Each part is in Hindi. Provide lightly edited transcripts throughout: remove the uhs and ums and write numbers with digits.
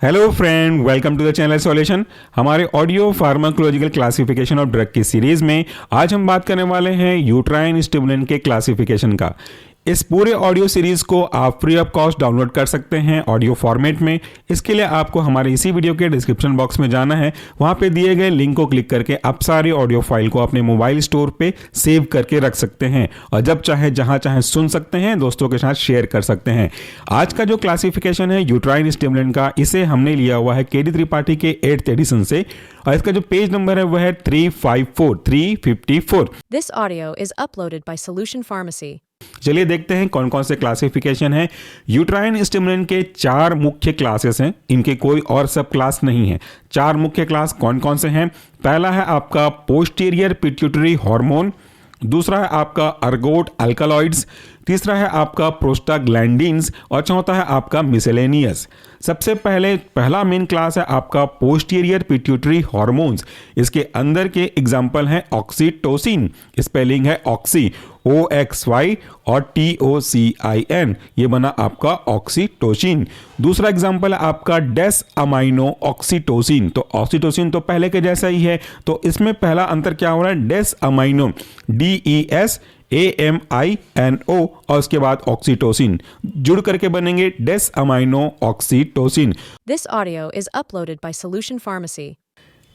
Hello friend, welcome to the channel solution. हमारे audio pharmacological classification of drug की सीरीज में आज हम बात करने वाले हैं यूट्राइन स्टिमुलेंट के क्लासिफिकेशन का। इस पूरे ऑडियो सीरीज को आप फ्री ऑफ कॉस्ट डाउनलोड कर सकते हैं ऑडियो फॉर्मेट में। इसके लिए आपको हमारे इसी वीडियो के डिस्क्रिप्शन बॉक्स में जाना है, वहां पे दिए गए लिंक को क्लिक करके आप सारी ऑडियो फाइल को अपने मोबाइल स्टोर पे सेव करके रख सकते हैं और जब चाहे जहां चाहे सुन सकते हैं, दोस्तों के साथ शेयर कर सकते हैं। आज का जो क्लासिफिकेशन है यूट्राइन स्टिमुलेंट का, इसे हमने लिया हुआ है केडी त्रिपाठी के 8th एडिशन से और इसका जो पेज नंबर है वह है 354। This audio is uploaded by Solution Pharmacy. चलिए देखते हैं कौन कौन से क्लासिफिकेशन है। यूट्राइन स्टिमुलेंट के 4 मुख्य क्लासेस हैं, इनके कोई और सब क्लास नहीं है। 4 मुख्य क्लास कौन कौन से हैं? पहला है आपका पोस्टीरियर पिट्यूटरी हार्मोन, दूसरा है आपका अर्गोट अल्कालॉइड्स, तीसरा है आपका प्रोस्टाग्लैंडिन्स और चौथा है आपका मिसेलेनियस। सबसे पहला मेन क्लास है आपका पोस्टीरियर पिट्यूटरी हार्मोन्स। इसके अंदर के एग्जाम्पल हैं ऑक्सीटोसिन, स्पेलिंग है ऑक्सी OXY और TOCIN, ये बना आपका ऑक्सीटोसिन। दूसरा एग्जाम्पल है आपका डेस अमाइनो ऑक्सीटोसिन। तो ऑक्सीटोसिन तो पहले के जैसा ही है, तो इसमें पहला अंतर क्या हो रहा है? डेस अमाइनो DESAMINO और उसके बाद ऑक्सीटोसिन जुड़ करके बनेंगे des amino oxytocin. This audio is uploaded by Solution Pharmacy.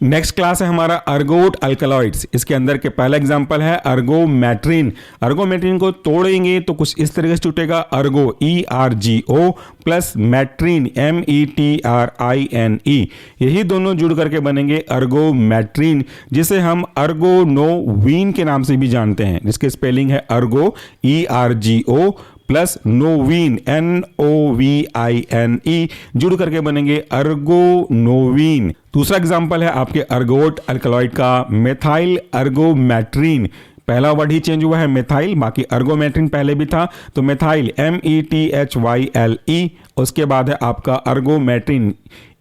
Next class है हमारा अर्गोट अल्कलॉइड्स। इसके अंदर के पहला एग्जांपल है अर्गोमेट्रिन। अर्गोमेट्रिन को तोड़ेंगे तो कुछ इस तरीके से टूटेगा, अर्गो ERGO प्लस मैट्रिन METRINE। यही दोनों जुड़ करके बनेंगे अर्गोमेट्रिन, जिसे हम अर्गोनोवीन के नाम से भी जानते हैं, जिसके स्पेलिंग है अर्गो ERGO प्लस नोवीन NOVINE, जुड़ करके बनेंगे अर्गोनोवीन। दूसरा एग्जांपल है आपके अर्गोट अल्कलॉइड का मेथाइल अर्गोमेट्रिन। पहला वर्ड ही चेंज हुआ है मेथाइल, बाकी अर्गोमेट्रिन पहले भी था, तो मेथाइल METHYLE। उसके बाद है आपका अर्गोमेट्रिन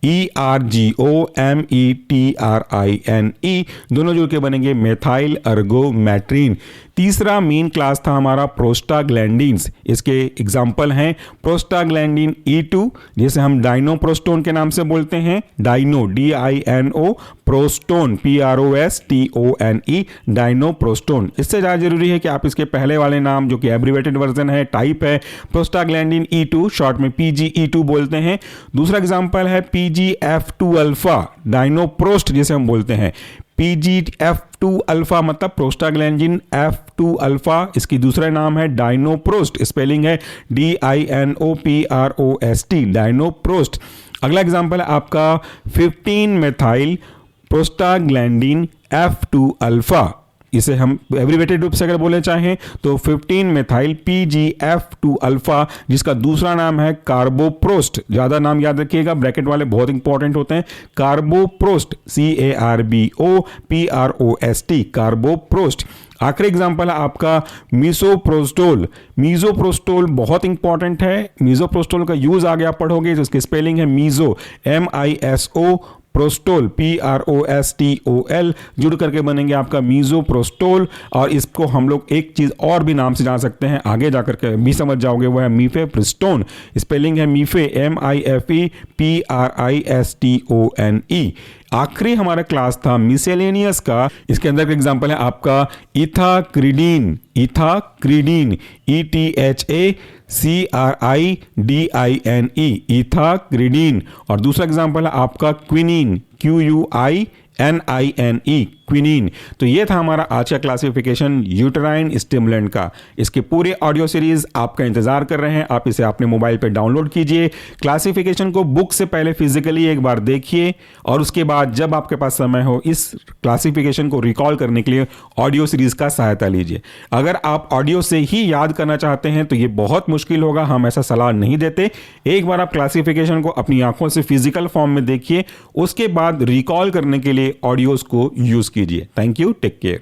ERGOMETRINE, दोनों जुड़ के बनेंगे मेथाइल अर्गोमेट्रिन। तीसरा मेन क्लास था हमारा प्रोस्टाग्लैंडिन्स। इसके एग्जाम्पल हैं प्रोस्टाग्लैंडिन E2, जिसे हम डाइनोप्रोस्टोन के नाम से बोलते हैं, डाइनो DINO, प्रोस्टोन PROSTONE, डाइनोप्रोस्टोन। इससे ज़्यादा जरूरी है कि आप इसके पहले वाले नाम, जो कि एब्रीवेटेड वर्जन है, टाइप है प्रोस्टाग्लैंडिन E2, शॉर्ट में PGE2 बोलते हैं। दूसरा एग्जाम्पल है PGF2 अल्फा, डाइनोप्रोस्ट जिसे हम बोलते हैं। PGF2 अल्फा मतलब प्रोस्टाग्लैंडिन F2 अल्फा, इसकी दूसरा नाम है डाइनोप्रोस्ट, स्पेलिंग है DINOPROST, डाइनोप्रोस्ट। अगला एग्जांपल है आपका 15 मेथाइल प्रोस्टाग्लैंडिन F2 अल्फा। इसे हम एब्रीवेटेड रूप से अगर बोले चाहें तो 15 मेथाइल PGF2 अल्फा, जिसका दूसरा नाम है कार्बोप्रोस्ट। ज़्यादा नाम याद रखिएगा, ब्रैकेट वाले बहुत इंपॉर्टेंट होते हैं। कार्बोप्रोस्ट CARBOPROST, कार्बोप्रोस्ट। आखिरी एग्जांपल है आपका मीसोप्रोस्टोल। मीसोप्रोस्टोल बहुत इंपॉर्टेंट है। मीसोप्रोस्टोल का यूज आगे आप पढ़ोगे, जिसकी स्पेलिंग है मीसो MISO, प्रोस्टोल PROSTOL, जुड़ करके बनेंगे आपका मीसोप्रोस्टोल। और इसको हम लोग एक चीज और भी नाम से जान सकते हैं, आगे जाकर के भी समझ जाओगे, वो है मीफेप्रिस्टोन, स्पेलिंग है मीफे MIFEPRISTONE। आखिरी हमारा क्लास था मिसेलेनियस का। इसके अंदर का एग्जांपल है आपका इथाक्रिडीन ETHACRIDINE, इथाक्रिडीन। और दूसरा एग्जांपल है आपका क्विनीन QUININE, क्विनीन। तो ये था हमारा आज का क्लासिफिकेशन यूट्राइन स्टिमुलेंट का। इसकी पूरी ऑडियो सीरीज आपका इंतजार कर रहे हैं, आप इसे अपने मोबाइल पे डाउनलोड कीजिए। क्लासिफिकेशन को बुक से पहले फिजिकली एक बार देखिए और उसके बाद जब आपके पास समय हो, इस क्लासिफिकेशन को रिकॉल करने के लिए ऑडियो सीरीज का सहायता लीजिए। अगर आप ऑडियो से ही याद करना चाहते हैं तो ये बहुत मुश्किल होगा, हम ऐसा सलाह नहीं देते। एक बार आप क्लासिफिकेशन को अपनी आंखों से फिजिकल फॉर्म में देखिए, उसके बाद रिकॉल करने के लिए ऑडियोज को यूज कीजिए। Thank you, take care.